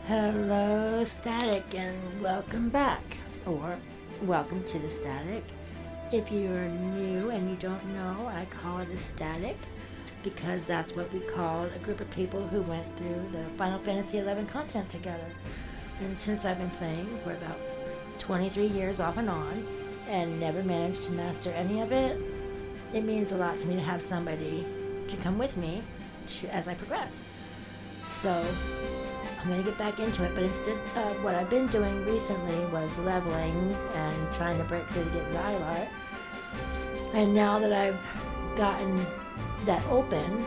Hello, Static, and welcome back, or welcome to the Static. If you're new and you don't know, I call it a Static because that's what we called a group of people who went through the Final Fantasy XI content together. And since I've been playing for about 23 years off and on and never managed to master any of it, it means a lot to me to have somebody to come with me as I progress. So I'm going to get back into it, but instead what I've been doing recently was leveling and trying to break through to get Zilart. And now that I've gotten that open,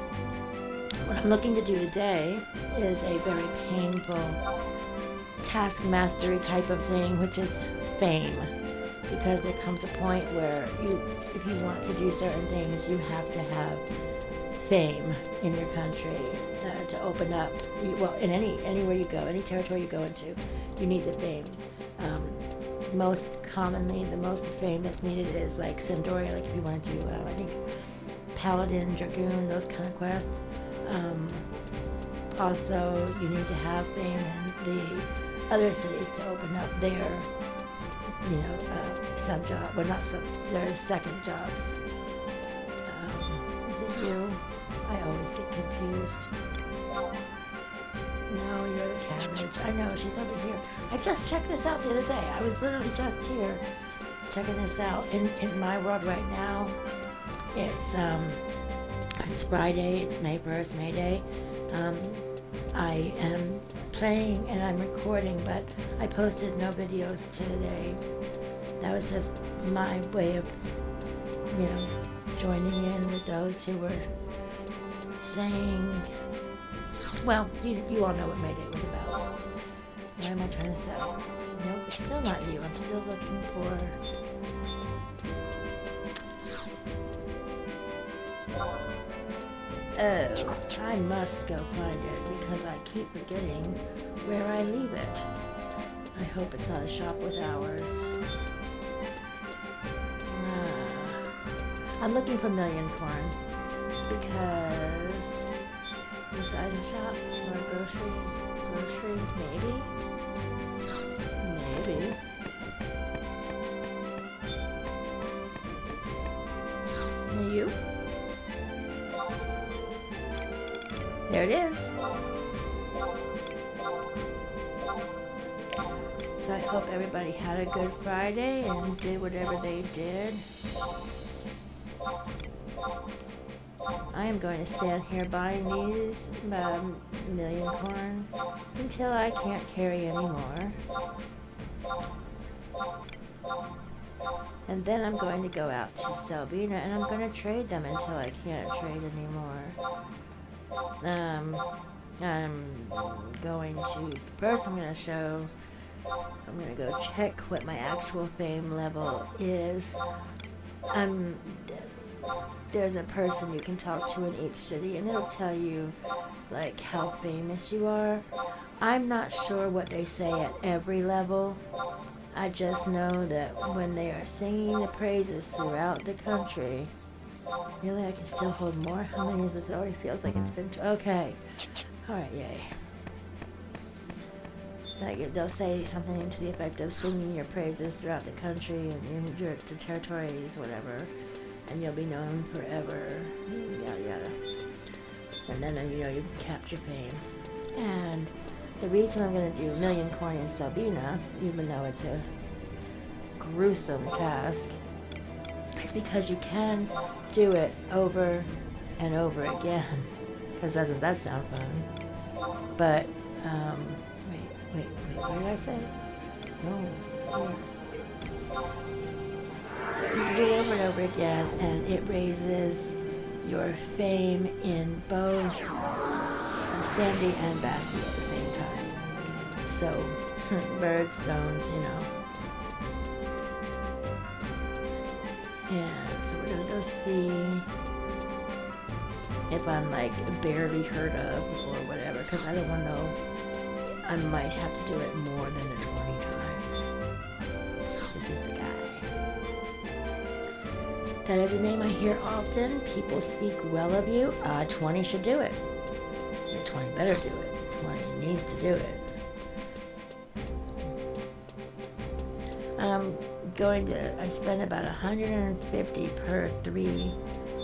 what I'm looking to do today is a very painful task mastery type of thing, which is fame. Because there comes a point where if you want to do certain things, you have to have fame in your country to open up. Well, in anywhere you go, any territory you go into, you need the fame. Most commonly, the most fame that's needed is like Cindoria, like if you want to do, I think, Paladin, Dragoon, those kind of quests. Also, you need to have fame in the other cities to open up their, sub job, well not sub, their second jobs. Is it you? I always get confused. No, you're the cabbage. I know, she's over here. I just checked this out the other day. I was literally just here checking this out. In my world right now, it's Friday, it's May 1st, May Day. I am playing and I'm recording, but I posted no videos today. That was just my way of, joining in with those who were saying, well, you all know what May Day was about. What am I trying to say? Nope, it's still not you. I'm still looking for... Oh, I must go find it because I keep forgetting where I leave it. I hope it's not a shop with hours. I'm looking for millioncorn because this item shop or grocery, maybe. You? There it is. So I hope everybody had a good Friday and did whatever they did. I am going to stand here buying these millioncorn until I can't carry anymore. And then I'm going to go out to Selbina and I'm going to trade them until I can't trade anymore. I'm going to, first I'm going to go check what my actual fame level is. There's a person you can talk to in each city and it'll tell you like how famous you are. I'm not sure what they say at every level. I just know that when they are singing the praises throughout the country, really I can still hold more. How many is this? It already feels like it's been okay. Alright, yay. Like they'll say something to the effect of singing your praises throughout the country and in the territories, whatever. And you'll be known forever, yada yada. And then you can capture fame. And the reason I'm going to do millioncorn in Selbina, even though it's a gruesome task, is because you can do it over and over again. Because doesn't that sound fun? But, wait, what did I say? No, here. You can do it over and over again, and it raises your fame in both Sandy and Basti at the same time. So, birds, stones, And so we're gonna go see if I'm like barely heard of or whatever, because I don't want to know. I might have to do it more than the 20 times. This is the guy. That is a name I hear often. People speak well of you. 20 should do it. 20 better do it. 20 needs to do it. I spend about 150 per 3.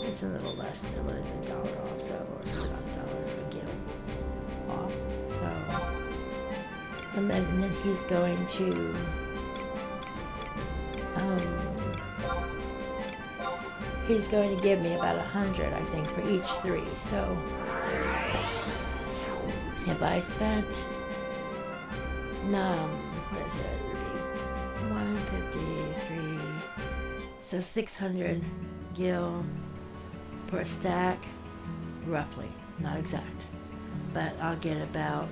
It's a little less than what is $1 off, so, or not $1 a gill off. So, and then he's going to, give me about 100, I think, for each 3. So, if I spent, what is it? 153, so 600 gil per stack, roughly, not exact, but I'll get about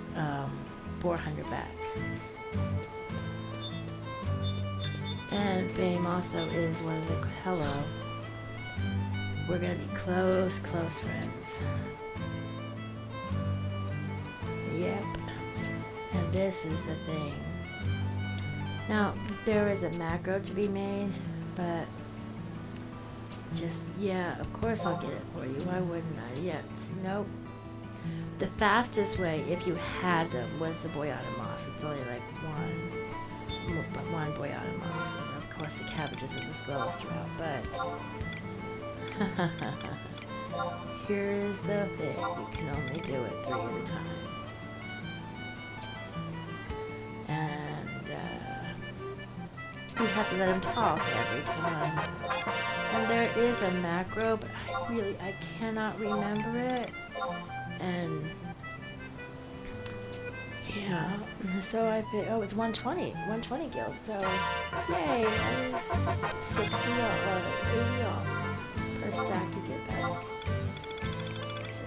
400 back. And Fame also is one of the, hello, we're gonna be close friends. Yep, and this is the thing. Now, there is a macro to be made, but just, yeah, of course I'll get it for you. Why wouldn't I? Yeah, nope. The fastest way, if you had them, was the boyata moss. It's only like one boyata moss. And of course the cabbages is the slowest route, but here's the thing. You can only do it 3 at a time. And you have to let him talk every time. And there is a macro, but I cannot remember it. And yeah, so I paid, it's 120 gills. So yay, that is 60 or 80 off per stack you get back. So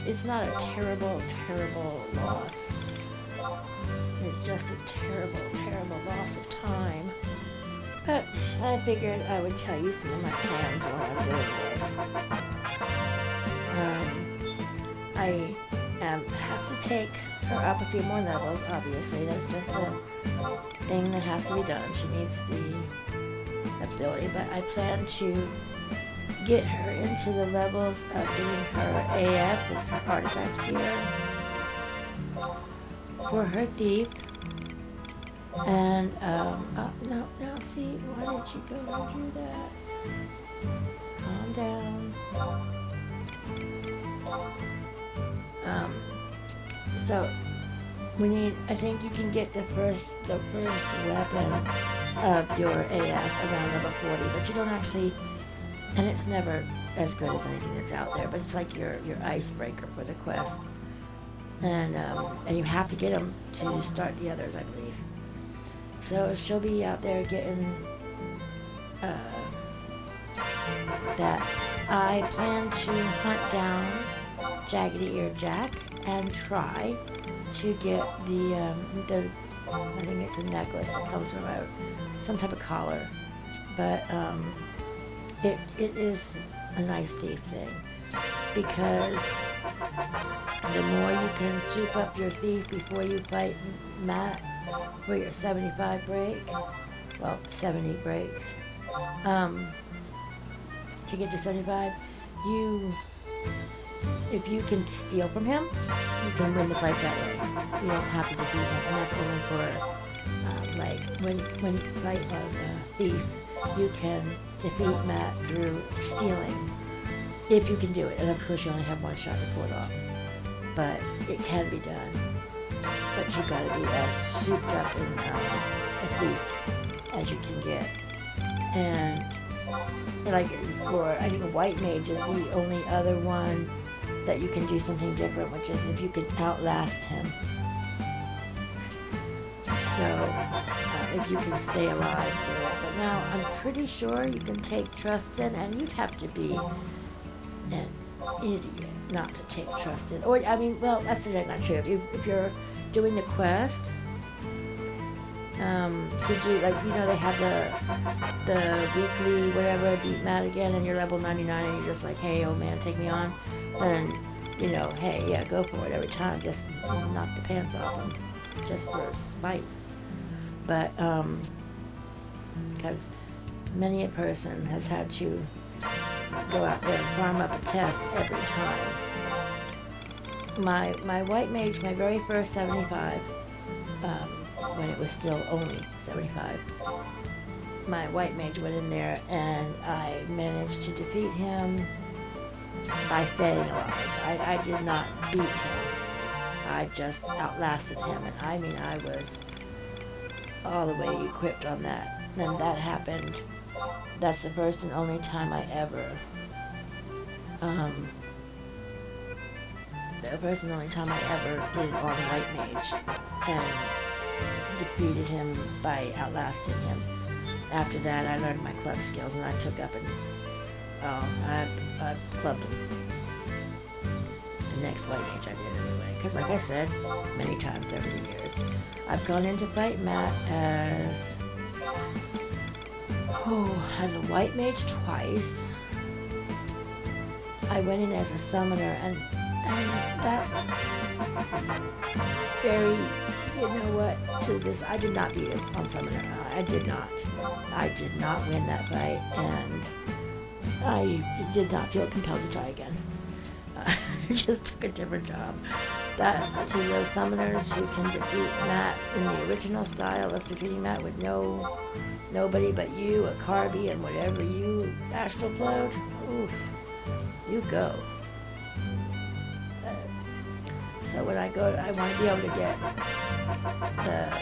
it's not a terrible loss. It's just a terrible loss of time. But I figured I would tell you some of my plans while I'm doing this. I have to take her up a few more levels, obviously. That's just a thing that has to be done. She needs the ability, but I plan to get her into the levels of getting her AF, that's her artifact gear, for her thief. And, no, see, why did you go and do that? Calm down. So, I think you can get the first weapon of your AF around level 40, but you don't actually, and it's never as good as anything that's out there, but it's like your icebreaker for the quests. And you have to get them to start the others, I believe. So she'll be out there getting that. I plan to hunt down Jaggedy Ear Jack and try to get the I think it's a necklace that comes from some type of collar, but it is a nice thief thing, because the more you can soup up your thief before you fight Matt for your 75 break, well, 70 break, to get to 75, if you can steal from him, you can win the fight that way. You don't have to defeat him, and that's only for, when you fight a thief, you can defeat Matt through stealing, if you can do it. And of course, you only have one shot to pull it off, but it can be done. But you gotta be as souped up in a thief as you can get. And I think a white mage is the only other one that you can do something different, which is if you can outlast him. So, if you can stay alive through it. But now, I'm pretty sure you can take trust in, and you'd have to be an idiot not to take trust in. Or, that's not true. If you're doing the quest, to do, they have the weekly whatever, beat Matt again, and you're level 99, and you're just like, hey, old man, take me on, then, hey, yeah, go for it every time, just knock the pants off him, just for a spite. But, because many a person has had to go out there and farm up a test every time. My white mage, my very first 75, when it was still only 75. My white mage went in there and I managed to defeat him by staying alive. I did not beat him. I just outlasted him, and I mean, I was all the way equipped on that. And that happened. That's the first and only time I ever, the first and only time I ever did it on white mage and defeated him by outlasting him. After that, I learned my club skills, and I took up and I clubbed him. The next white mage I did anyway, because like I said many times over the years, I've gone into fight Matt as a white mage twice. I went in as a summoner, and that very, you know what, to this, I did not beat him on summoner. I did not win that fight, and I did not feel compelled to try again. I just took a different job. That to those summoners who can defeat Matt in the original style of defeating Matt with nobody but you, a Carby, and whatever you astral flowed, oof, you go. So when I go, I want to be able to get the, I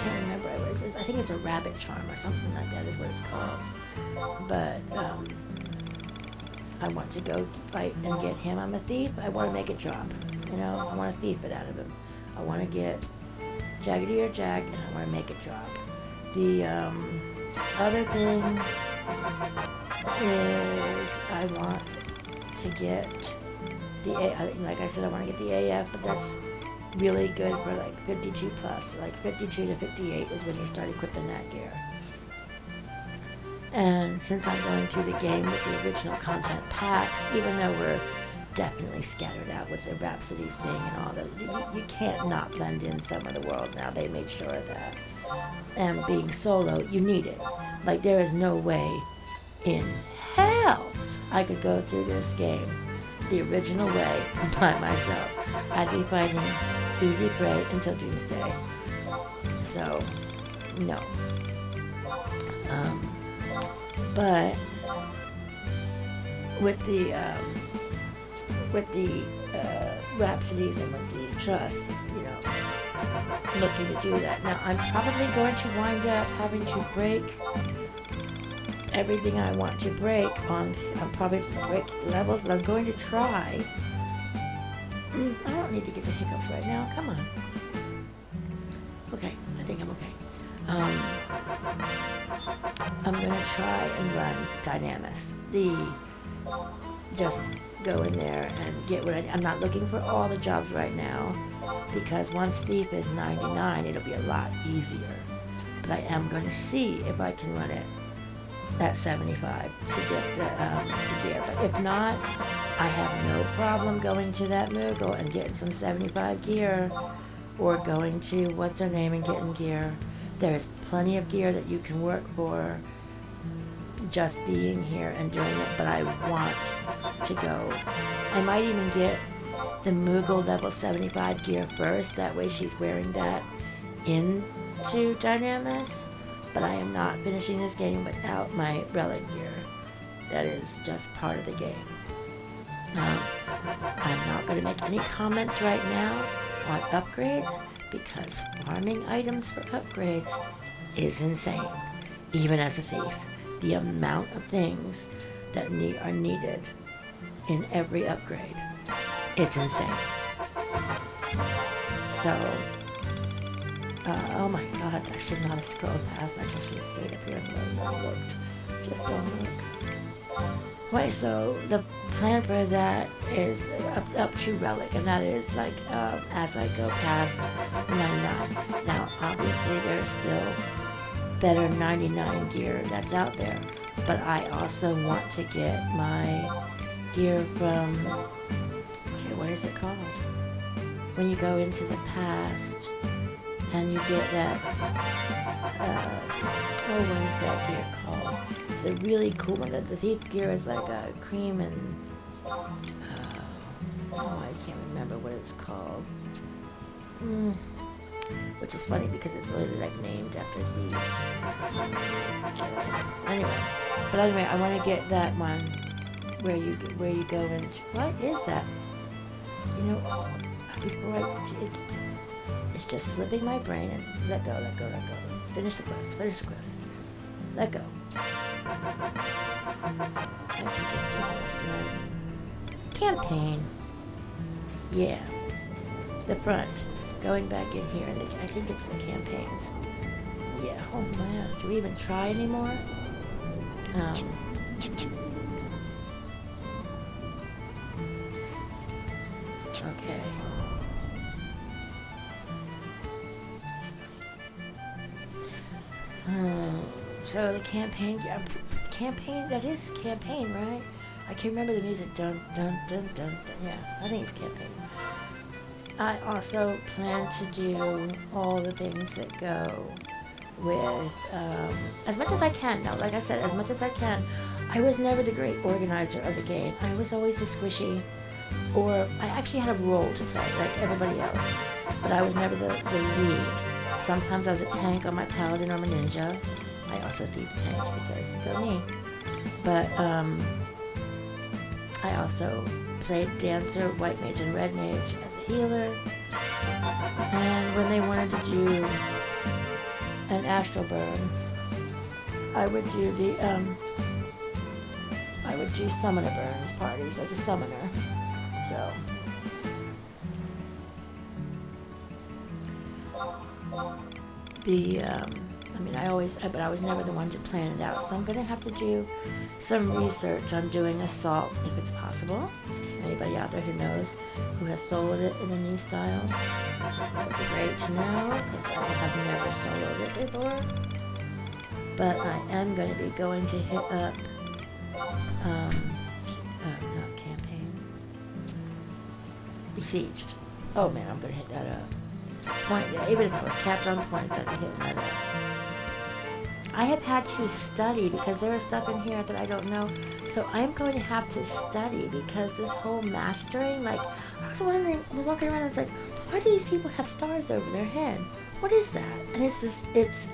can't remember what it is. I think it's a rabbit charm or something like that is what it's called. But I want to go fight and get him. I'm a thief. I want to make it drop. You know, I want to thief it out of him. I want to get jaggedy or jag, and I want to make it drop. The other thing is I want to get the like I said, I want to get the AF, but that's really good for like 52 plus. Like 52 to 58 is when you start equipping that gear. And since I'm going through the game with the original content packs, even though we're definitely scattered out with the Rhapsodies thing and all that, you can't not blend in some of the world now. They made sure of that. And being solo, you need it. Like, there is no way in hell I could go through this game the original way by myself. I'd be fighting easy prey until doomsday. So, no. But with the Rhapsodies and with the trusts, you know, looking to do that. Now, I'm probably going to wind up having to break everything I want to break on. I'm probably break levels, but I'm going to try. I don't need to get the hiccups right now. Come on. Okay, I think I'm okay. I'm gonna try and run Dynamis. Just go in there and get what I'm not looking for all the jobs right now, because once Thief is 99, it'll be a lot easier. But I am going to see if I can run it at 75 to get the gear. But if not, I have no problem going to that Moogle and getting some 75 gear, or going to what's her name and getting gear. There's plenty of gear that you can work for just being here and doing it, but I want to go. I might even get the Moogle level 75 gear first, that way she's wearing that into Dynamis, but I am not finishing this game without my relic gear. That is just part of the game. I'm not going to make any comments right now on upgrades, because farming items for upgrades is insane, even as a thief. The amount of things that are needed in every upgrade, it's insane. So, oh my god, I should not have scrolled past. I just should have stayed up here and looked. Just don't look. Wait, so the plan for that is up to relic, and that is like as I go past 99. Now, obviously, there's still better 99 gear that's out there, but I also want to get my gear from, what is it called? When you go into the past and you get that, what is that gear called? It's a really cool one. The thief gear is like a cream and, I can't remember what it's called. which is funny because it's literally like named after thieves. Anyway, I want to get that one where you go and what is that? You know, before it's just slipping my brain and let go. Finish the quest. Let go. I can just do this, right? Campaign. Yeah. The front. Going back in here, and I think it's the campaigns. Yeah. Oh man. Do we even try anymore? Okay. So the campaign, that is campaign, right? I can remember the music, dun, dun, dun, dun, dun. Yeah, I think it's campaign. I also plan to do all the things that go with, as much as I can. Now, like I said, as much as I can. I was never the great organizer of the game. I was always the squishy, or I actually had a role to play, like everybody else. But I was never the lead. Sometimes I was a tank on my paladin or my ninja. I also thieved tanks because go me. But I also played dancer, white mage, and red mage as a healer. And when they wanted to do an astral burn, I would do summoner burns parties as a summoner. So. But I was never the one to plan it out. So I'm going to have to do some research on doing assault if it's possible. Anybody out there who knows, who has soloed it in a new style, that would be great to know, because I have never soloed it before. But I am going to be going to hit up, not campaign, Besieged. Oh man, I'm going to hit that up. Point, yeah, even if I was capped on points, I'd be hitting that up. I have had to study because there is stuff in here that I don't know. So I'm going to have to study because this whole mastering, like, I was wondering, we're walking around and it's like, why do these people have stars over their head? What is that? And I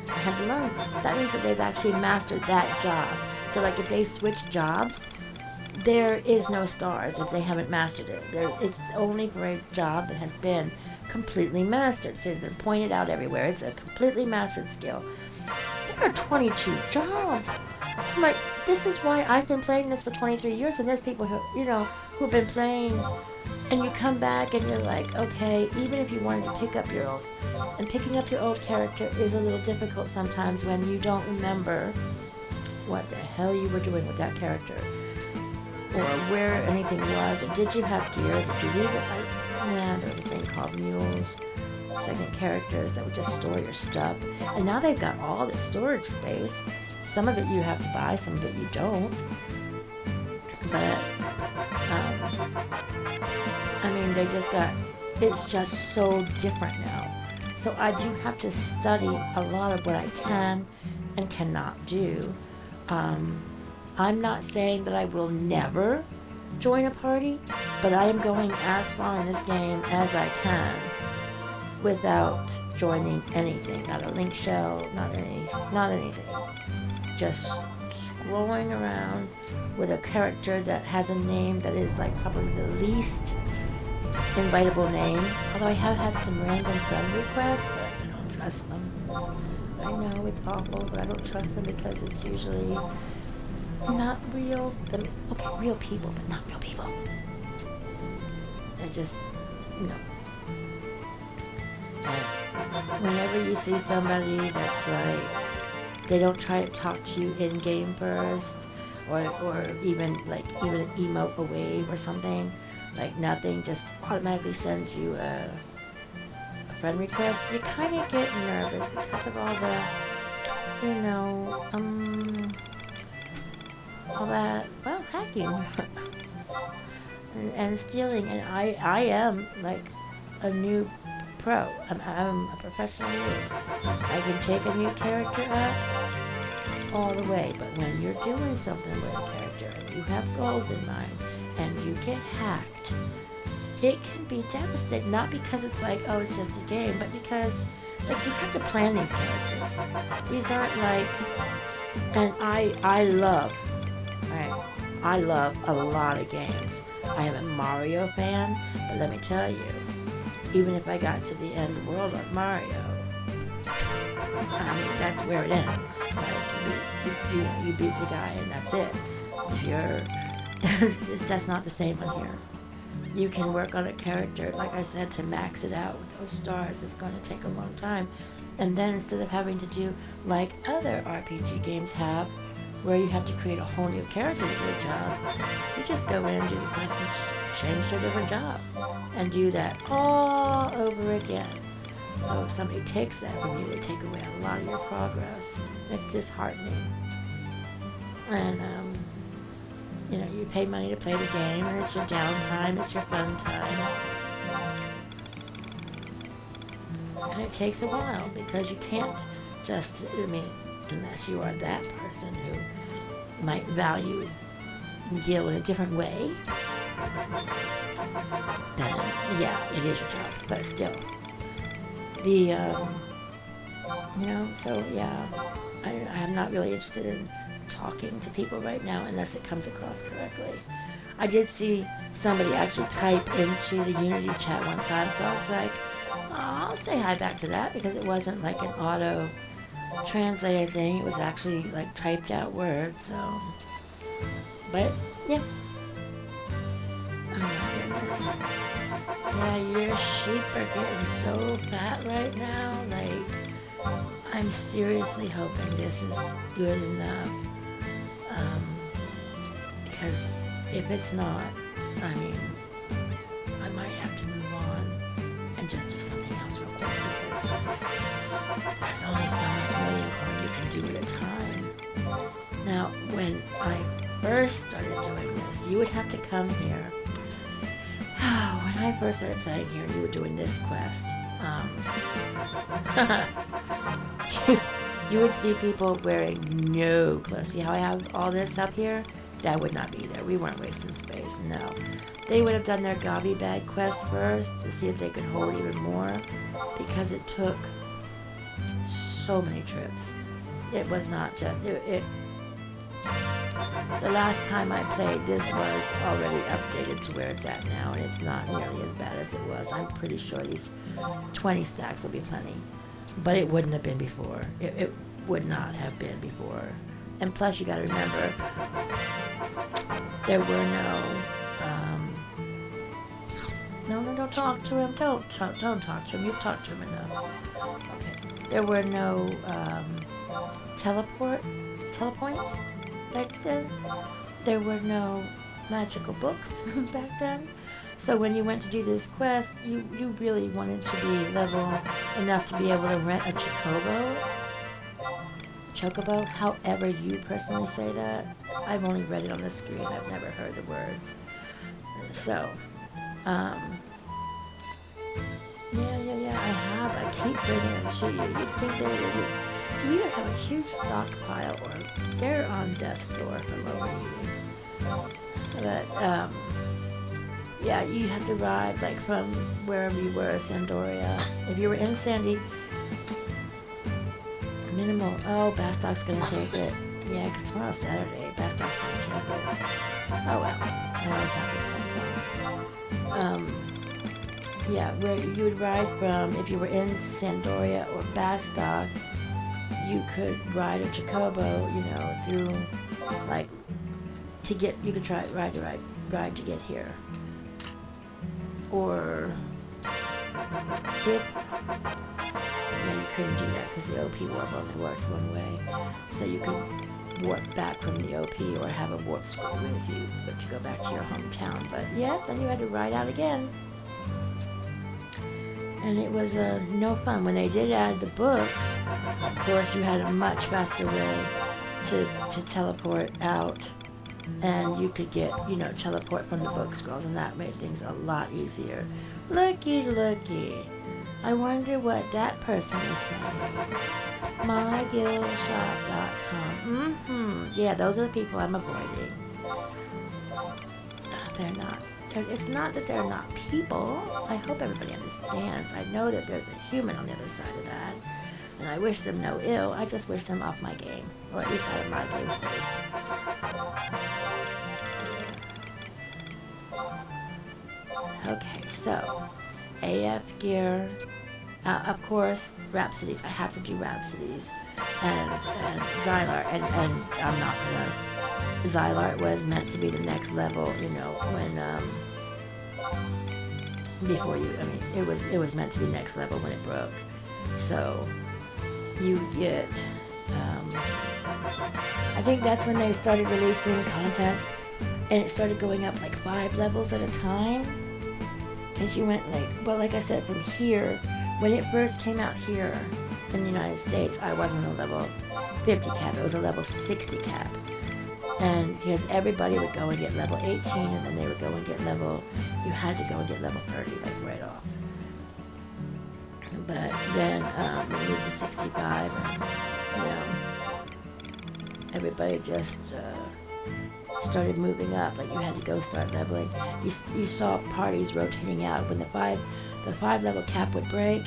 had to learn. That means that they've actually mastered that job. So like if they switch jobs, there is no stars if they haven't mastered it. It's only for a job that has been completely mastered. So it's been pointed out everywhere. It's a completely mastered skill. There are 22 jobs. I'm like, this is why I've been playing this for 23 years, and there's people who've been playing, and you come back and you're like, okay, even if you wanted to pick up your old, and picking up your old character is a little difficult sometimes when you don't remember what the hell you were doing with that character, or where anything was, or did you have gear, did you leave it? There was a thing called mules. Second characters that would just store your stuff, and now they've got all this storage space. Some of it you have to buy, some of it you don't, but it's just so different now. So I do have to study a lot of what I can and cannot do. I'm not saying that I will never join a party, but I am going as far in this game as I can without joining anything, not a link shell, not anything. Just scrolling around with a character that has a name that is like probably the least invitable name. Although I have had some random friend requests, but I don't trust them. I know it's awful, but I don't trust them because it's usually not real. Real people, but not real people. I just, whenever you see somebody that's like, they don't try to talk to you in game first, or even an emote, a wave or something, like nothing, just automatically sends you a friend request, you kind of get nervous because of all the, all that, well, hacking and stealing, and I am like a new pro. I'm a professional noob. I can take a new character up all the way, but when you're doing something with a character and you have goals in mind and you get hacked, it can be devastating. Not because it's like, oh, it's just a game, but because like you have to plan these characters. These aren't like, and I love, right? I love a lot of games. I am a Mario fan, but let me tell you, even if I got to the end world of Mario, I mean, that's where it ends. Like, you beat the guy and that's it. If you're, that's not the same on here. You can work on a character, like I said, to max it out with those stars. It's going to take a long time. And then instead of having to do like other RPG games have, where you have to create a whole new character to do a job, you just go in, do the quest, and change to a different job. And do that all over again. So if somebody takes that from you, they take away a lot of your progress. It's disheartening. And, you know, you pay money to play the game, and it's your downtime, it's your fun time. And it takes a while, because you can't just, I mean, unless you are that person who might value Gil in a different way, then, yeah, it is your job, but still. The, you know, so, yeah, I'm not really interested in talking to people right now unless it comes across correctly. I did see somebody actually type into the Unity chat one time, so I was like, oh, I'll say hi back to that, because it wasn't like an auto translated thing. It was actually like typed out words, so, but yeah. Oh my goodness. Yeah, your sheep are getting so fat right now. Like, I'm seriously hoping this is good enough. Because if it's not, I mean, I might have to move on and just do something else real quick, because there's only so much millioncorn you can do at a time. Now, when I first started doing this, you would have to come here. When I first started playing here and you were doing this quest, you would see people wearing no clothes. See how I have all this up here? That would not be there. We weren't wasting space, no. They would have done their gobby bag quest first to see if they could hold even more, because it took so many trips. It was not just, the last time I played, this was already updated to where it's at now, and it's not nearly as bad as it was. I'm pretty sure these 20 stacks will be plenty. But it wouldn't have been before. It would not have been before. And plus, you gotta remember, there were no, don't talk to him. Don't talk to him. You've talked to him enough. Okay. There were no, telepoints back then. There were no magical books back then. So when you went to do this quest, you really wanted to be level enough to be able to rent a chocobo, however you personally say that. I've only read it on the screen. I've never heard the words. So, yeah, I have. I keep bringing them to you. You'd think they would either have a huge stockpile or they're on death's door from overeating. But, yeah, you'd have to ride, like, from wherever you were, Sandoria. If you were in Sandy, minimal. Oh, Bastock's gonna take it. Yeah, because tomorrow's Saturday. Bastock's gonna take it. Oh, well. I already got this one. Yeah, where you would ride from, if you were in Sandoria or Bastock, you could ride a chocobo, you know, through, like, to get, you could try ride to get here. Or if, yeah, you couldn't do that because the OP warp only works one way. So you could warp back from the OP or have a warp scroll with you to go back to your hometown. But yeah, then you had to ride out again. And it was no fun. When they did add the books, of course you had a much faster way to teleport out. And you could get, you know, teleport from the book scrolls, and that made things a lot easier. Looky. I wonder what that person is saying. MyGuildShop.com. Yeah, those are the people I'm avoiding. They're not it's not that they're not people. I hope everybody understands. I know that there's a human on the other side of that. And I wish them no ill. I just wish them off my game. Or at least out of my game space. Okay, so AF gear. Of course, Rhapsodies. I have to do Rhapsodies. And Zilart. And I'm not gonna... Zilart was meant to be the next level, you know, when, before you, I mean, it was meant to be next level when it broke. So, you get, I think that's when they started releasing content, and it started going up like 5 levels at a time, because you went like, well, like I said, from here, when it first came out here in the United States, I wasn't a level 50 cap, it was a level 60 cap. And because everybody would go and get level 18, and then they would go and get level, you had to go and get level 30, like right off. But then we moved to 65, and, you know, everybody just started moving up. Like, you had to go start leveling. You saw parties rotating out. When the five level cap would break,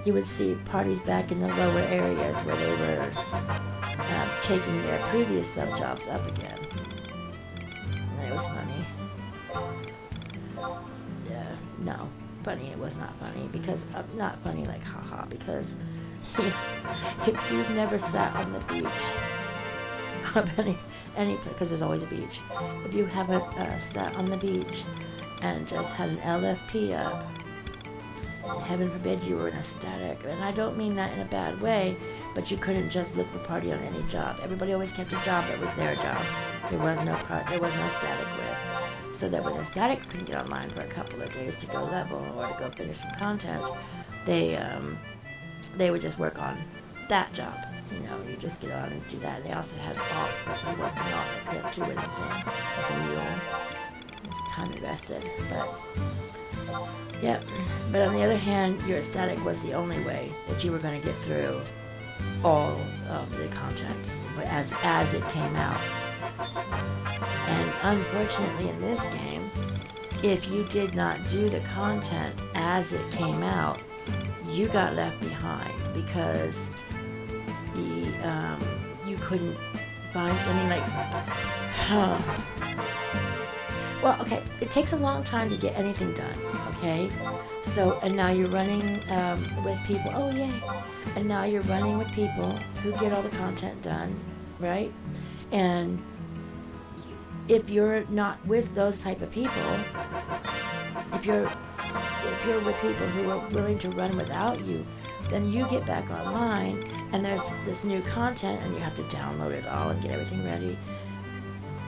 you would see parties back in the lower areas where they were taking their previous sub-jobs up again. And it was funny. No, funny, it was not funny, because, not funny like haha, because if you've never sat on the beach of any because there's always a beach. If you haven't sat on the beach and just had an LFP up, heaven forbid you were in a static, and I don't mean that in a bad way, but you couldn't just look for party on any job. Everybody always kept a job that was their job. There was no static with. So that when a static couldn't get online for a couple of days to go level or to go finish some content, they would just work on that job. You know, you just get on and do that. They also had alts, but once an alt that couldn't do anything as a mule. It's time invested, but yep. But on the other hand, your static was the only way that you were going to get through all of the content, but as it came out. And unfortunately in this game, if you did not do the content as it came out, you got left behind, because you couldn't find, I mean, like, well, okay, it takes a long time to get anything done, okay? So, and now you're running with people, oh yay, and now you're running with people who get all the content done, right? And if you're not with those type of people, if you're with people who are willing to run without you, then you get back online and there's this new content and you have to download it all and get everything ready.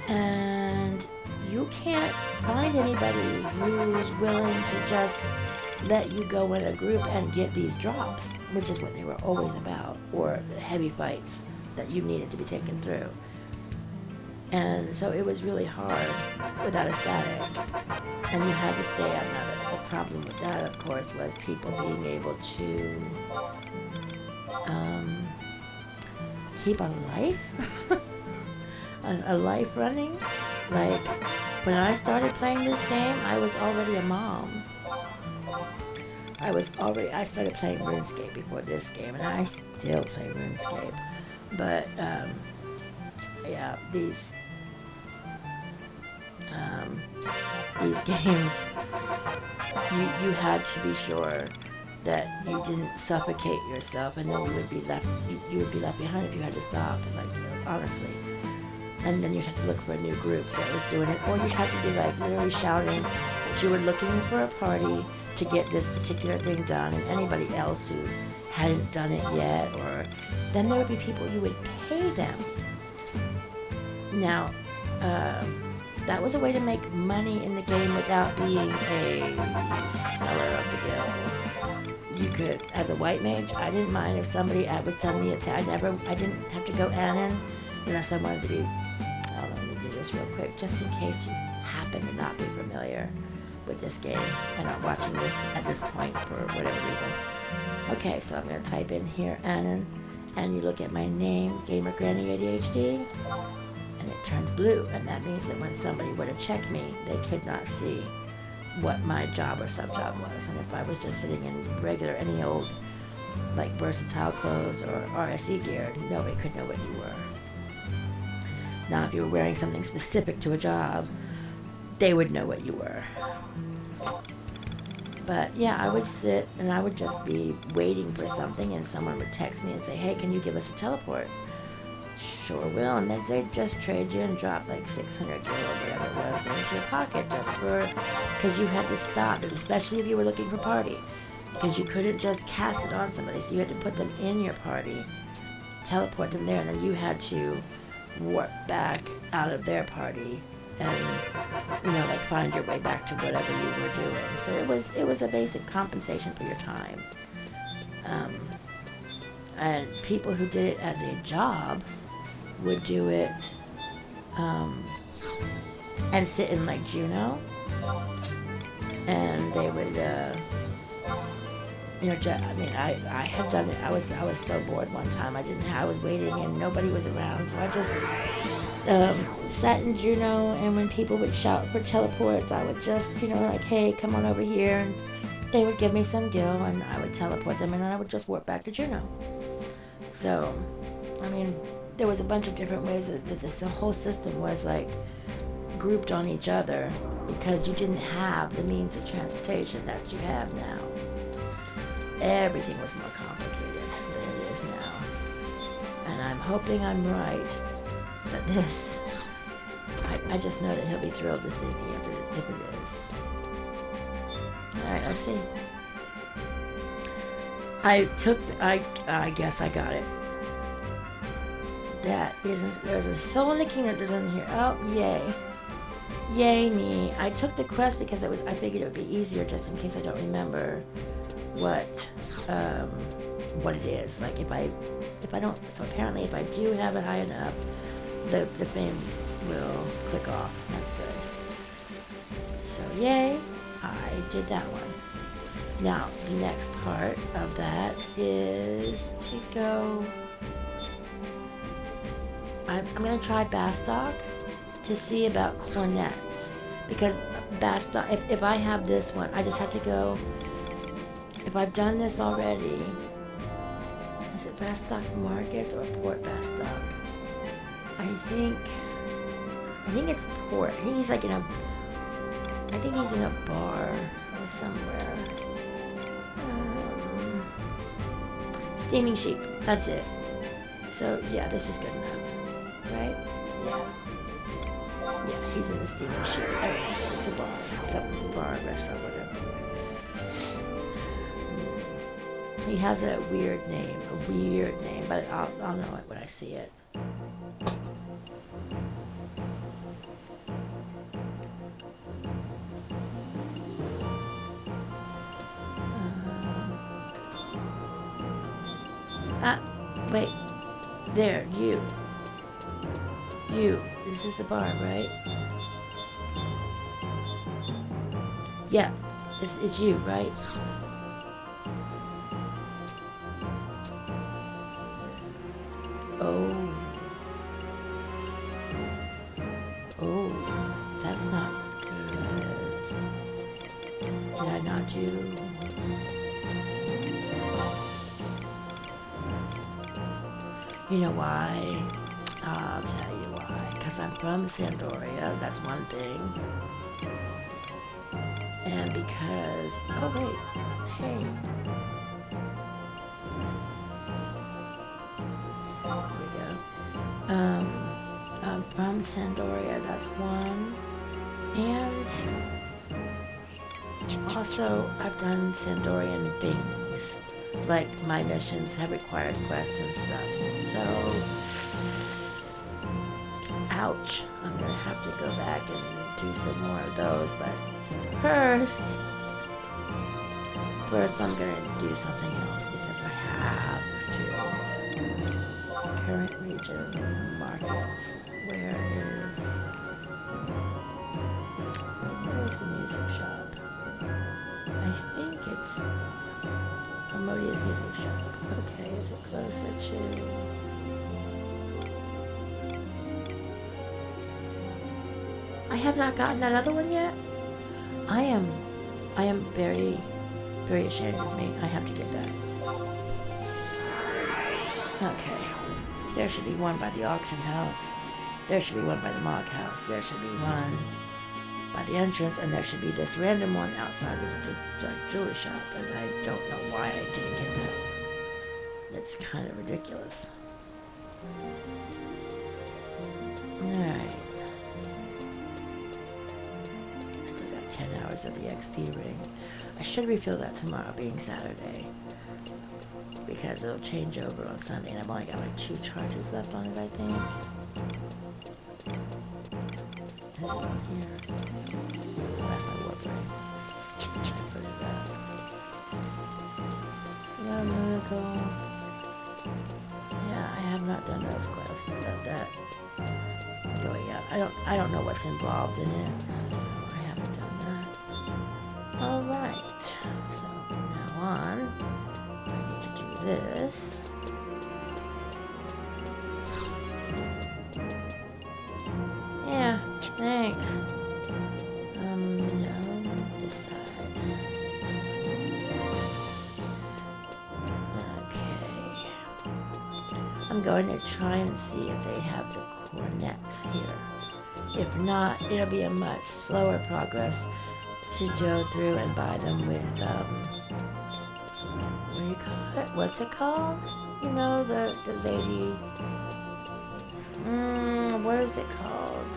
And you can't find anybody who's willing to just let you go in a group and get these drops, which is what they were always about, or heavy fights that you needed to be taken through. And so it was really hard without a static, and you had to stay out. Now, the problem with that, of course, was people being able to keep a life, a life running. Like, when I started playing this game, I was already a mom. I started playing RuneScape before this game, and I still play RuneScape. But, yeah, these games, you had to be sure that you didn't suffocate yourself, and then you would be left behind if you had to stop, like, you know, honestly. And then you'd have to look for a new group that was doing it, or you'd have to be like literally shouting that you were looking for a party to get this particular thing done, and anybody else who hadn't done it yet, or then there would be people you would pay them. Now, that was a way to make money in the game without being a seller of the guild. You could, as a white mage, I didn't mind if somebody would send me a tag. I didn't have to go Anon unless I wanted to be. Oh, let me do this real quick, just in case you happen to not be familiar with this game and are watching this at this point for whatever reason. Okay, so I'm going to type in here Anon, and you look at my name, Gamer Granny ADHD, and it turns blue, and that means that when somebody were to check me, they could not see what my job or sub job was. And if I was just sitting in regular, any old, like versatile clothes or RSE gear, nobody could know what you were. Now, if you were wearing something specific to a job, they would know what you were. But yeah, I would sit and I would just be waiting for something, and someone would text me and say, hey, can you give us a teleport? Sure will. And then they'd just trade you and drop like 600 gil or whatever it was into your pocket just for, because you had to stop, and especially if you were looking for party, because you couldn't just cast it on somebody, so you had to put them in your party, teleport them there, and then you had to warp back out of their party and, you know, like find your way back to whatever you were doing. So it was a basic compensation for your time. And people who did it as a job would do it and sit in like Juno, and they would you know, I mean, I had done it. I was so bored one time. I was waiting and nobody was around, so I just sat in Juno, and when people would shout for teleports, I would just, you know, like, hey, come on over here, and they would give me some gil, and I would teleport them, and then I would just warp back to Juno. So, I mean, there was a bunch of different ways that this whole system was like grouped on each other, because you didn't have the means of transportation that you have now. Everything was more complicated than it is now. And I'm hoping I'm right, but this, I just know that he'll be thrilled to see me if it is. Alright, let's see. I guess I got it. There's a soul in the kingdom that doesn't hear. Oh, yay. Yay me. I took the quest because I figured it would be easier just in case I don't remember what it is. Like if I don't, so apparently if I do have it high enough, the thing will click off. That's good. So yay, I did that one. Now the next part of that is to go. I'm gonna try Bastock to see about cornetts, because Bastock, if I have this one, I just have to go. If I've done this already, is it Bastock Markets or Port Bastock? I think it's Port. I think he's like in a bar or somewhere. Steaming Sheep, that's it. So yeah, this is good enough, right? Yeah, he's in the Steaming Sheep. I don't know, it's a bar, some bar, restaurant, whatever. He has a weird name, but I'll know it when I see it. Wait, there, you, this is the bar, right? Yeah, it's you, right? Oh, that's not good. Did I nod you? You know why? I'll tell you why. Because I'm from Sandoria, that's one thing. And because, oh wait, hey. Here we go. I'm from Sandoria, that's one. And also, I've done Sandorian things. Like, my missions have required quests and stuff, so ouch. I'm gonna have to go back and do some more of those, but first I'm gonna do something else because I have to. Current region markets. Where's the music shop? I think it's Modia's music shop. Okay, is it closer to? I have not gotten that other one yet. I am I am very, very ashamed of me. I have to get that. Okay. There should be one by the auction house. There should be one by the mog house. There should be one by the entrance, and there should be this random one outside the jewelry shop, and I don't know why I didn't get that. It's kind of ridiculous. Alright. Still got 10 hours of the XP ring. I should refill that tomorrow, being Saturday, because it'll change over on Sunday, and I've only got like 2 charges left on it, I think. Is it on here? Oh, that's my warp ring. I put it back. No miracle. Yeah, I have not done those quests. That going out. I don't know what's involved in it, so I haven't done that. Alright. So from now on, I need to do this. Yeah, thanks. No, this side. Okay. I'm going to try and see if they have the cornetts here. If not, it'll be a much slower progress to go through and buy them with, what do you call it? What's it called? You know, the lady... what is it called?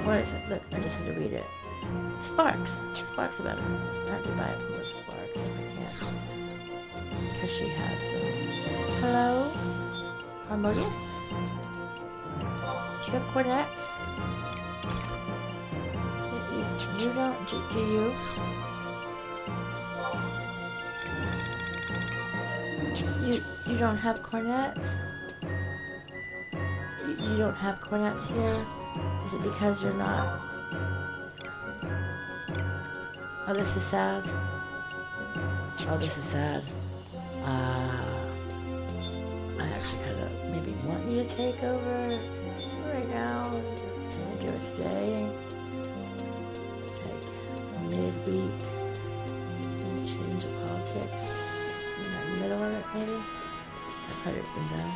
What is it? Look, I just had to read it. Sparks. Sparks about it. I have to buy it from the Sparks if I can. Because she has them. Hello? Harmonious? Do you have cornetts? You don't, do you? You don't have cornetts? You don't have cornetts here? Is it because you're not? Oh, this is sad. Oh, this is sad. I actually kind of maybe want you to take over right now. Can we do it today? Like midweek. Change of politics. In the middle of it, maybe? That part has been done.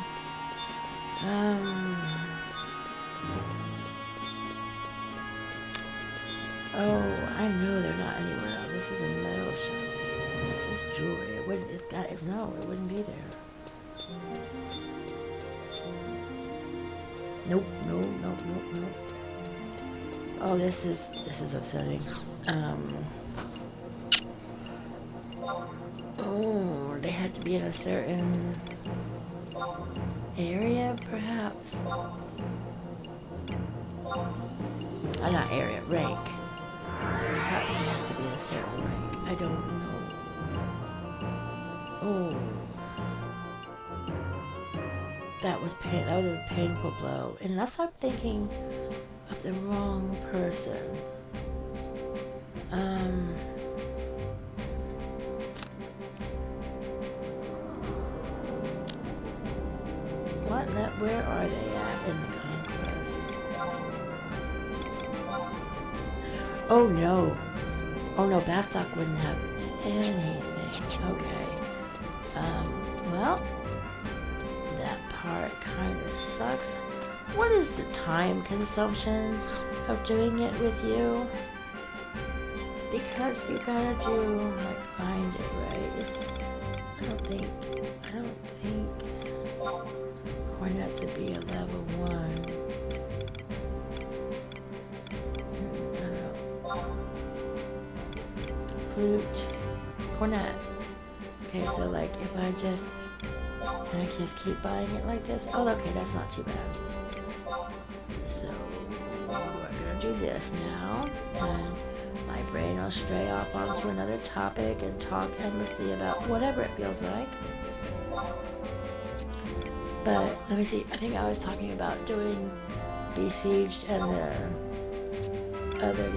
Oh, I know they're not anywhere else. This is a metal shop. This is jewelry. It wouldn't. It wouldn't be there. Nope. Oh, this is upsetting. Oh, they had to be in a certain area, perhaps. Not area, rank. Perhaps they have to be in a certain rank. I don't know. Oh. That was a painful blow. Unless I'm thinking of the wrong person. Where are they at in the conquest? Oh no, Bastok wouldn't have anything. Okay. Well, that part kind of sucks. What is the time consumption of doing it with you? Because you gotta find it, right? I don't think cornetts would be a level 1. I don't know. Flute. Cornet. Okay, so if can I just keep buying it like this? Oh, okay, that's not too bad. So, we're gonna do this now, and my brain will stray off onto another topic and talk endlessly about whatever it feels like. But, let me see, I think I was talking about doing Besieged and the other,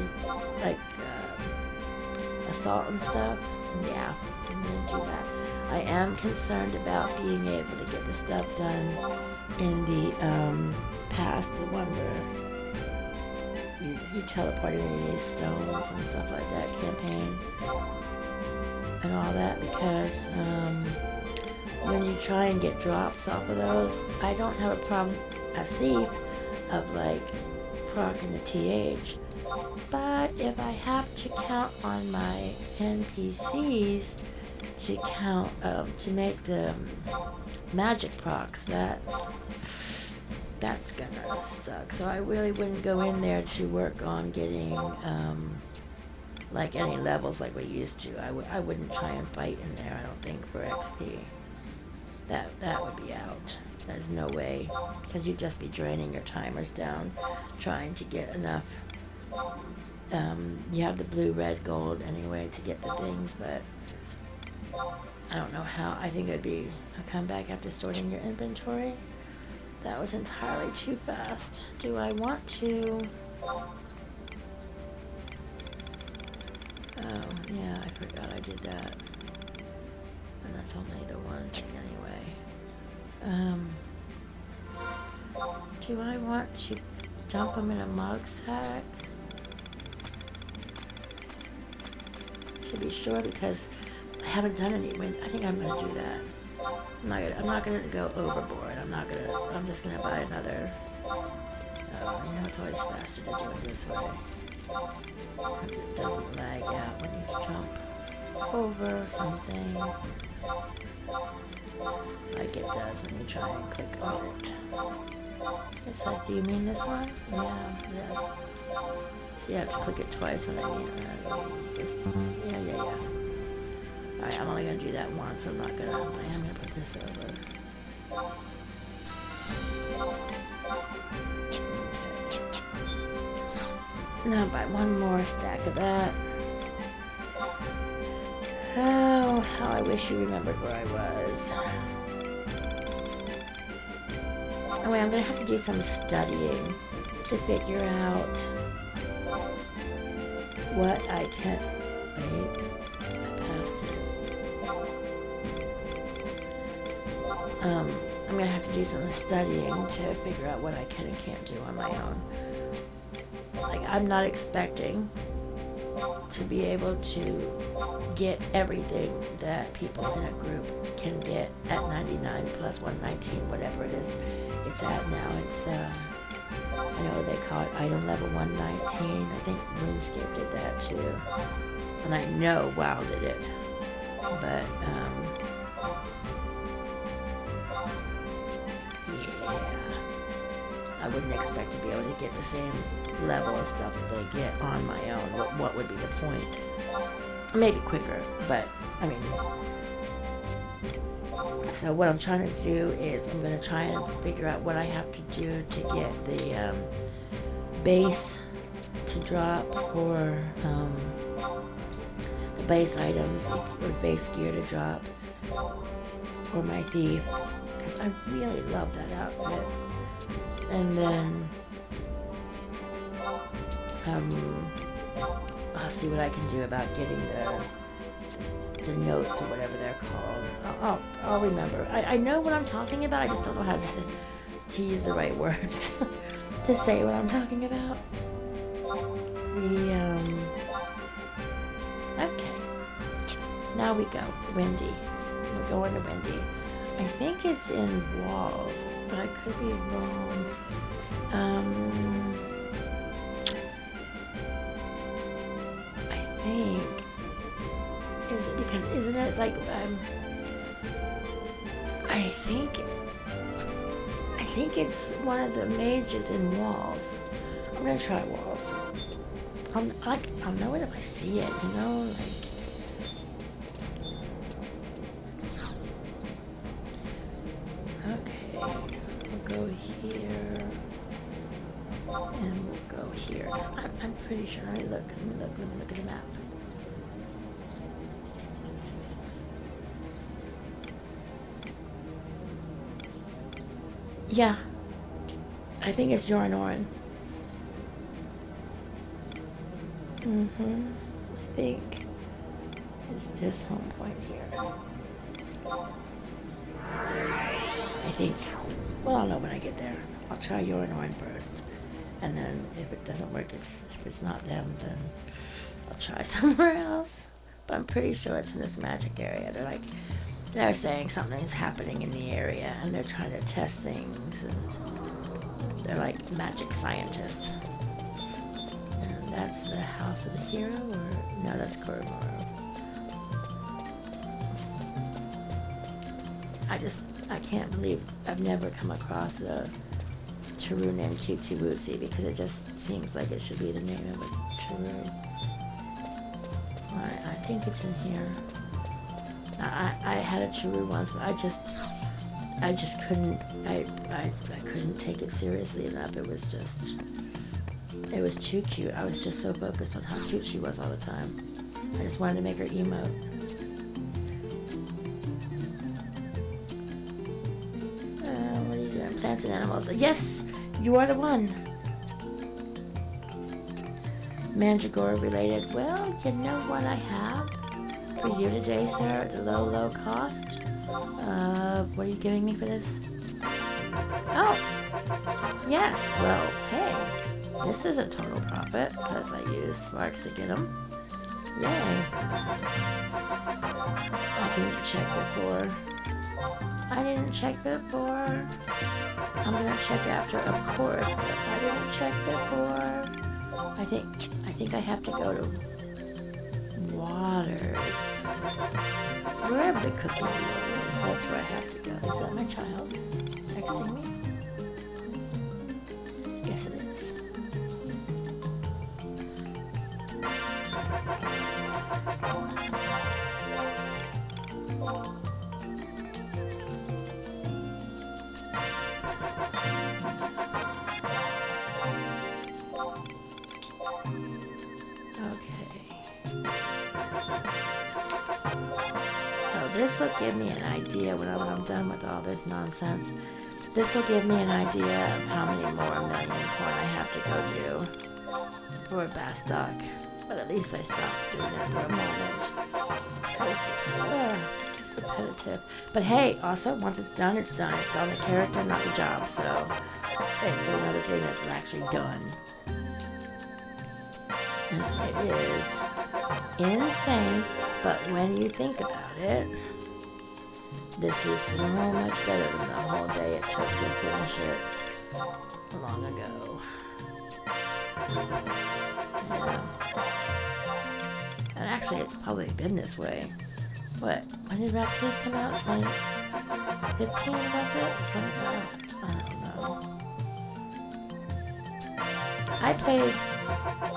assault and stuff. Yeah, I'm gonna do that. I am concerned about being able to get the stuff done in the, past, the one where you teleported underneath stones and stuff like that campaign and all that, because when you try and get drops off of those, I don't have a problem as thief of like procking the TH, but if I have to count on my NPCs to count to make the magic procs, that's gonna suck. So I really wouldn't go in there to work on getting like any levels like we used to. I wouldn't try and fight in there, I don't think, for XP. That would be out. There's no way, because you'd just be draining your timers down trying to get enough. You have the blue, red, gold anyway to get the things, but I don't know how. I think it would be a comeback after sorting your inventory. That was entirely too fast. Do I want to? Oh, yeah, I forgot I did that. And that's only the one thing anyway. Do I want to dump them in a mug sack? To be sure, because I haven't done any. I think I'm gonna do that. I'm not gonna go overboard. I'm just gonna buy another. It's always faster to do it this way. Because it doesn't lag out when you jump over something. Like it does when you try and click on it. It's like, do you mean this one? Yeah. So you have to click it twice when I mean it. Yeah. Alright, I'm only going to do that once. I am going to put this over. Okay. Now buy one more stack of that. Oh, how I wish you remembered where I was. Oh wait, I'm going to have to do some studying to figure out what I can... Wait, I passed it. I'm going to have to do some studying to figure out what I can and can't do on my own. Like, I'm not expecting to be able to get everything that people in a group can get at 99 plus 119, whatever it is it's at now. It's, I know they call it item level 119. I think RuneScape did that too. And I know WoW did it. But, yeah. I wouldn't expect to be able to get the same level of stuff that they get on my own. What would be the point? Maybe quicker, but, I mean... So what I'm trying to do is I'm going to try and figure out what I have to do to get the base to drop, or the base items or base gear to drop for my thief, because I really love that outfit. And then I'll see what I can do about getting the notes or whatever they're called. I'll remember. I know what I'm talking about. I just don't know how to use the right words to say what I'm talking about. Okay. Now we go. Windy. We're going to Windy. I think it's in Walls, but I could be wrong. I think... Is it because, isn't it like, I think it's one of the mages in Walls. I'm gonna try Walls. I'll know it if I see it, you know, like. Okay, we'll go here, and we'll go here, because I'm pretty sure, let me look at the map. Yeah, I think it's Jornoran. I think it's this home point here. I think. Well, I'll know when I get there. I'll try Jornoran first, And then if it doesn't work, if it's not them, then I'll try somewhere else. But I'm pretty sure it's in this magic area. They're saying something's happening in the area, and they're trying to test things, and they're like magic scientists. And that's the house of the hero, or no, that's Koromoro. I can't believe I've never come across a Taru named Cutesy Wootsy, because it just seems like it should be the name of a Taru. I think it's in here. I had a Taru once, but I just couldn't, I couldn't take it seriously enough. It was too cute. I was just so focused on how cute she was all the time. I just wanted to make her emote. What are you doing? Plants and animals. Yes, you are the one. Mandragora related. Well, you know what I have for you today, sir, at the low cost? What are you giving me for this? Oh, yes. Well, hey, this is a total profit, because I used Sparks to get them. Yay. I didn't check before. I'm gonna check after, of course, but I didn't check before. I think I have to go to Waters. Wherever the cookie deal is, that's where I have to go. Is that my child texting me? Yes, it is. This will give me an idea when I'm done with all this nonsense. This will give me an idea of how many more million corn I have to go do for Bastock. But at least I stopped doing it for a moment. It's repetitive. But hey, also, once it's done, it's done. It's on the character, not the job. So it's another thing that's actually done. And it is insane. But when you think about it, this is so much better than the whole day it took to finish it long ago. Yeah. And actually, it's probably been this way. What? When did Rhapsodies come out? 2015, was it? I don't know. I played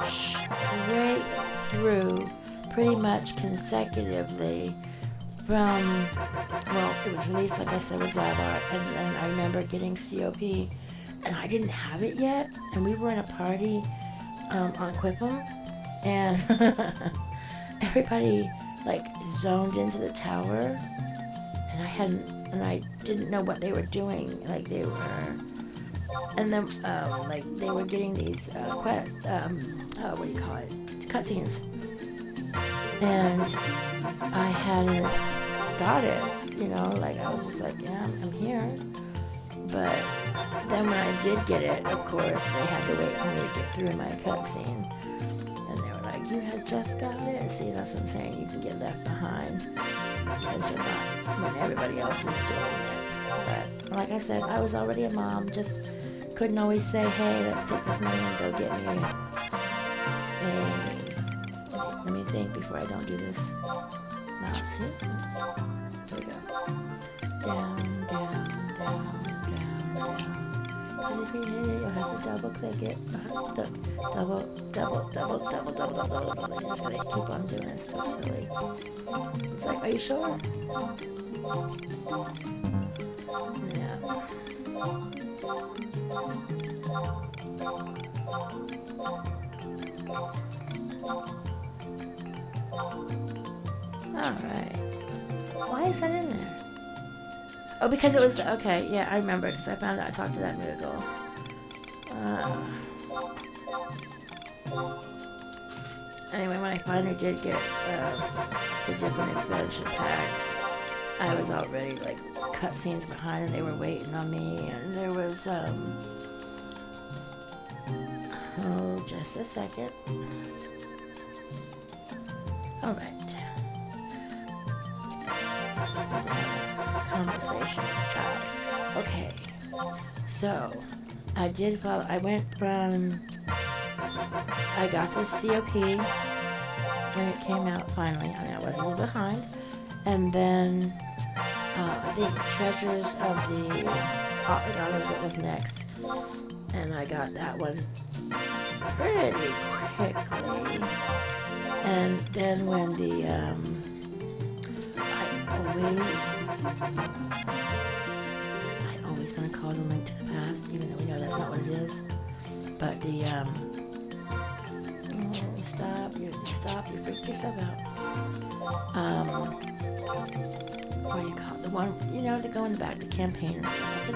straight through pretty much consecutively from, well, it was released, like I said, with Zilart, and then I remember getting COP, and I didn't have it yet, and we were in a party on Quipham, and everybody, like, zoned into the tower, and I didn't know what they were doing, like, they were, and then, like, they were getting these quests, what do you call it, cutscenes. And I hadn't got it, you know, like I was just like, yeah, I'm here. But then when I did get it, of course, they had to wait for me to get through my cutscene. And they were like, you had just got it. See, that's what I'm saying, you can get left behind because you're not when everybody else is doing it. But like I said, I was already a mom, just couldn't always say, hey, let's take this money and go get me a... Let me think before I don't do this. Now, see? Here we go. Down, down, down, down, down. Because if you hit it, you'll have to double click it. Look, double. You just gotta keep on doing it. It's so silly. It's like, are you sure? Yeah. Alright. Why is that in there? Oh, because it was... Okay, yeah, I remember, because I found out I talked to that Moogle. Anyway, when I finally did get the different expansion packs, I was already, like, cutscenes behind, and they were waiting on me, and there was, Oh, just a second. All right. Conversation with a child. Okay. So, I did follow. I went from. I got the COP when it came out finally. I mean, I wasn't behind. And then I think Treasures of the That was what was next. And I got that one pretty quickly. And then when the I always want to call it a link to the past, even though we know that's not what it is. But the you freaked yourself out. What do you call it? The one, to go in the back, the campaign and stuff. I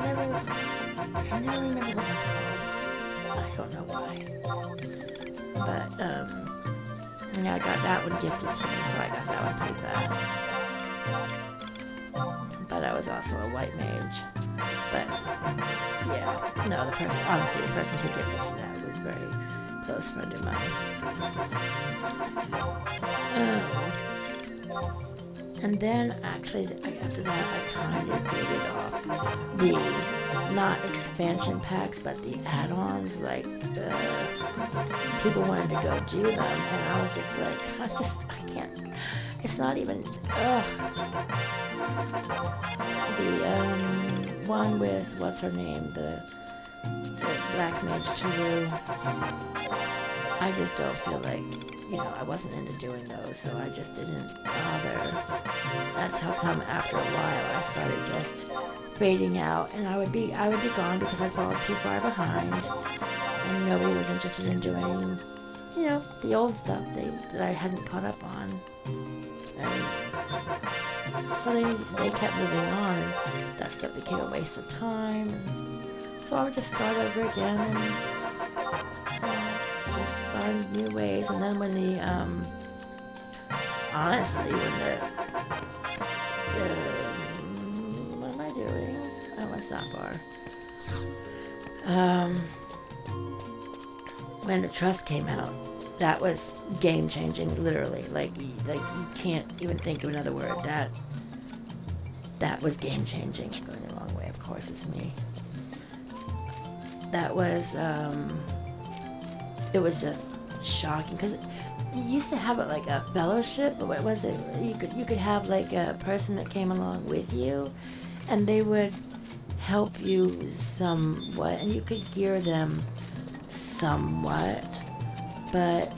can never remember what that's called. I don't know why. But I got that one gifted to me, so I got that one pretty fast. But I was also a white mage. But yeah, no, the person who gifted to that was a very close friend of mine. And then actually after that I kind of faded off the not expansion packs but the add-ons, like people wanted to go do them and I was just like I can't, it's not even the one with what's her name, the black mage Taru. I just don't feel like, I wasn't into doing those, so I just didn't bother. That's how come after a while I started just fading out, and I would be gone because I followed too far behind, and nobody was interested in doing, the old stuff that I hadn't caught up on. And so they kept moving on, and that stuff became a waste of time. And so I would just start over again and just find new ways. And then when the what am I doing? Oh, it's not far. When the Trust came out, that was game changing, literally. Like you can't even think of another word. That was game changing. Going the wrong way, of course, it's me. That was it was just shocking because you used to have it like a fellowship, but what was it? You could have like a person that came along with you, and they would help you somewhat, and you could gear them somewhat. But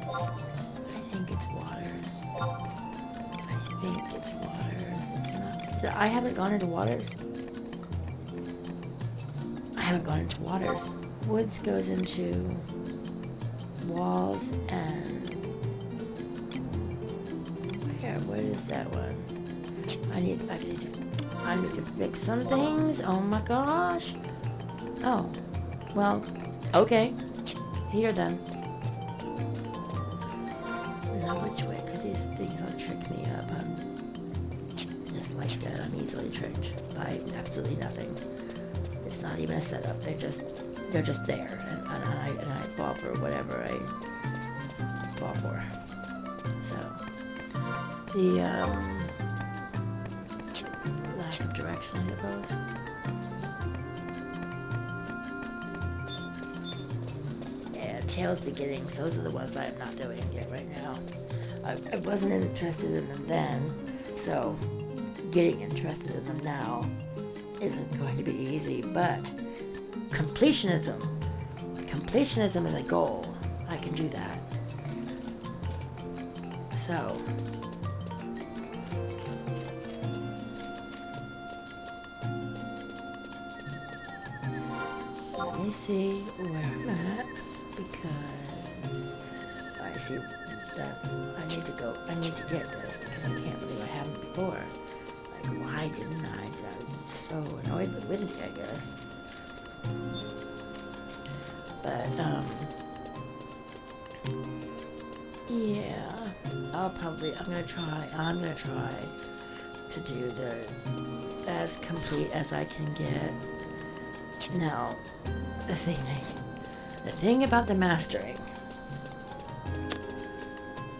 I think it's Waters. It's not. I haven't gone into Waters. Woods goes into Walls and where is that one? I need to fix some things. Oh my gosh. Oh, well, okay. Here then. Now which way? Because these things will trick me up. I'm just like that. I'm easily tricked by absolutely nothing. It's not even a setup. They're just there, and I fall for whatever I fall for. So the lack of direction, I suppose. Tales Beginnings, those are the ones I'm not doing yet right now. I wasn't interested in them then, so getting interested in them now isn't going to be easy, but completionism is a goal. I can do that. So let me see where I'm at, because I see that I need to get this because I can't believe I haven't before. Like, why didn't I? I'm so annoyed with Windy, I guess. But, yeah, I'm gonna try to do as complete as I can get. Now, the thing The thing about the mastering,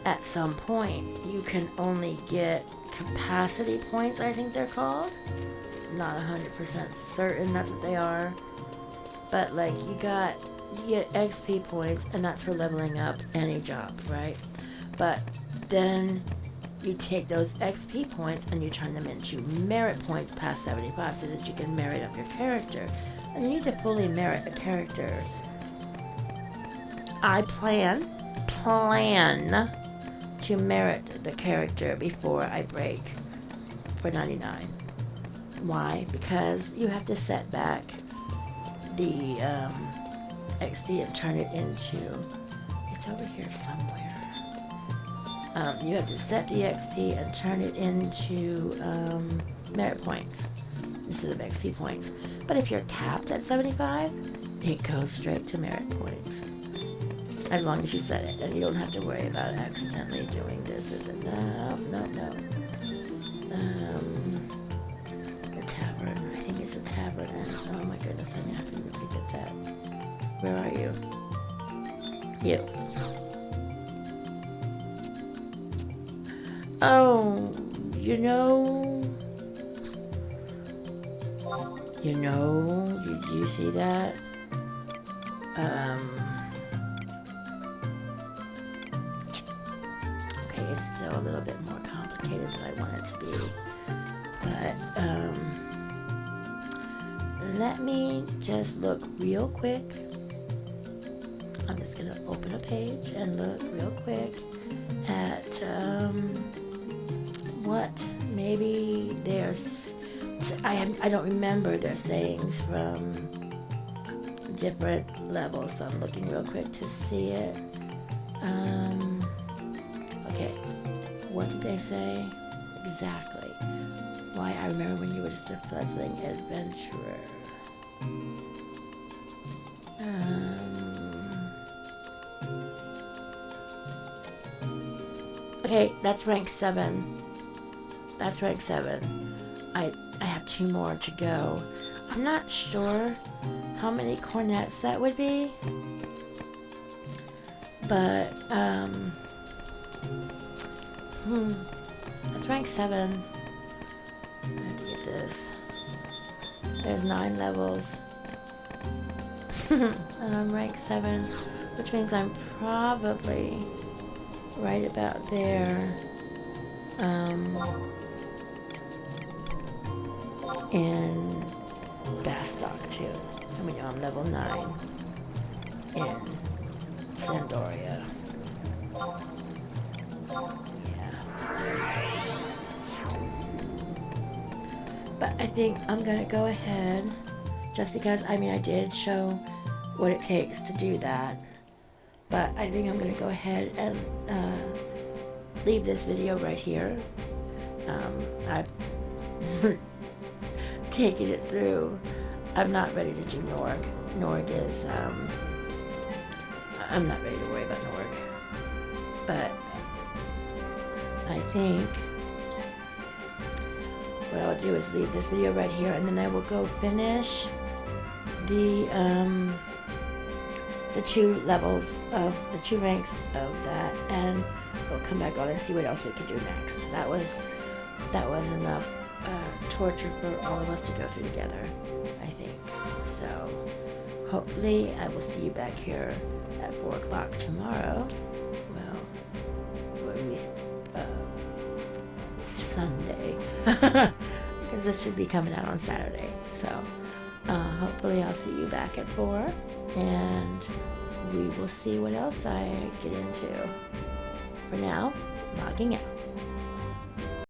at some point, you can only get capacity points, I think they're called. Not 100% certain that's what they are. But like you get XP points, and that's for leveling up any job, right? But then you take those XP points and you turn them into merit points past 75 so that you can merit up your character. And you need to fully merit a character. I plan to merit the character before I break for 99. Why? Because you have to set back the XP and turn it into, it's over here somewhere. You have to set the XP and turn it into merit points instead of XP points. But if you're capped at 75, it goes straight to merit points. As long as you set it, and you don't have to worry about accidentally doing this or that. No. The tavern. I think it's a tavern. And, oh my goodness, I'm happy to forget that. Where are you? You. Oh, you you see that? Okay, it's still a little bit more complicated than I want it to be. But, let me just look real quick. I'm just gonna open a page and look real quick at, what maybe there's, I don't remember their sayings from different levels, so I'm looking real quick to see it. Okay, what did they say exactly? Why, I remember when you were just a fledgling adventurer. Okay, that's rank 7. That's rank 7. I have 2 more to go. I'm not sure how many cornetts that would be. But, that's rank 7. I have to get this. There's 9 levels. And I'm rank 7, which means I'm probably right about there. In Bastock too. I mean, I'm level 9 in Zandoria. Yeah. But I think I'm gonna go ahead, just because, I mean, I did show what it takes to do that. But I think I'm gonna go ahead and leave this video right here. I've taken it through. I'm not ready to do Norg. Norg is, I'm not ready to worry about Norg. But I think what I'll do is leave this video right here, and then I will go finish the 2 levels of the 2 ranks of that, and we'll come back on and see what else we can do next. That was enough torture for all of us to go through together, I think. So hopefully I will see you back here at 4 o'clock tomorrow. Well, Sunday, because this should be coming out on Saturday. So hopefully I'll see you back at 4, and we will see what else I get into. For now, logging out.